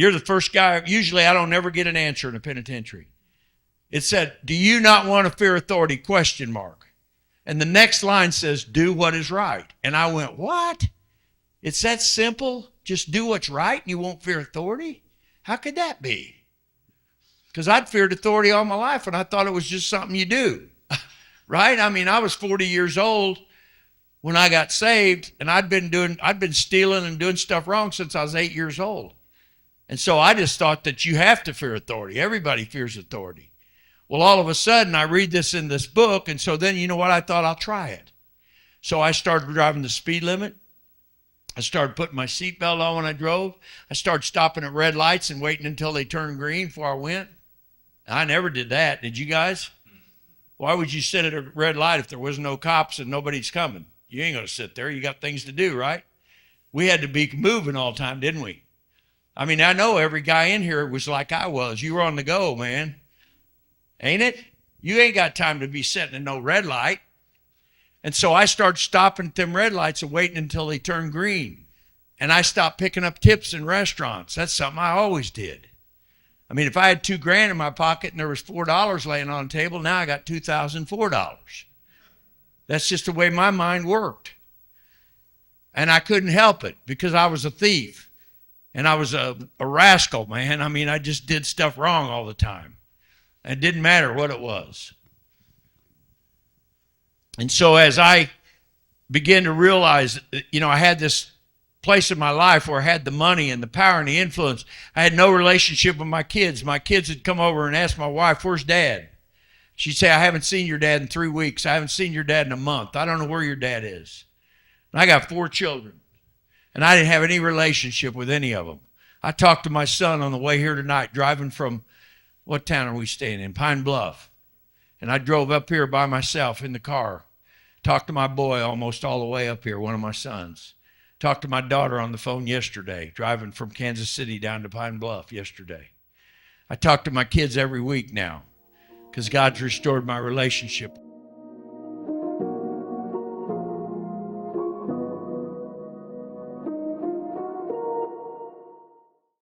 You're the first guy. Usually I don't ever get an answer in a penitentiary. It said, do you not want to fear authority? Question mark. And the next line says, do what is right. And I went, what? It's that simple? Just do what's right and you won't fear authority? How could that be? Because I'd feared authority all my life and I thought it was just something you do. Right? I mean, I was 40 years old when I got saved, and I'd been stealing and doing stuff wrong since I was 8 years old. And so I just thought that you have to fear authority. Everybody fears authority. Well, all of a sudden, I read this in this book, and so then, you know what? I thought I'll try it. So I started driving the speed limit. I started putting my seatbelt on when I drove. I started stopping at red lights and waiting until they turned green before I went. I never did that. Did you guys? Why would you sit at a red light if there was no cops and nobody's coming? You ain't going to sit there. You got things to do, right? We had to be moving all the time, didn't we? I mean, I know every guy in here was like I was. You were on the go, man. Ain't it? You ain't got time to be sitting in no red light. And so I started stopping at them red lights and waiting until they turned green. And I stopped picking up tips in restaurants. That's something I always did. I mean, if I had $2,000 in my pocket and there was $4 laying on the table, now I got $2,004. That's just the way my mind worked. And I couldn't help it because I was a thief. And I was a rascal, man. I mean, I just did stuff wrong all the time. It didn't matter what it was. And so as I began to realize, I had this place in my life where I had the money and the power and the influence. I had no relationship with my kids. My kids would come over and ask my wife, where's Dad? She'd say, I haven't seen your dad in 3 weeks. I haven't seen your dad in a month. I don't know where your dad is. And I got 4 children, and I didn't have any relationship with any of them. I talked to my son on the way here tonight, driving from, what town are we staying in? Pine Bluff. And I drove up here by myself in the car. Talked to my boy almost all the way up here, one of my sons. Talked to my daughter on the phone yesterday, driving from Kansas City down to Pine Bluff yesterday. I talk to my kids every week now because God's restored my relationship.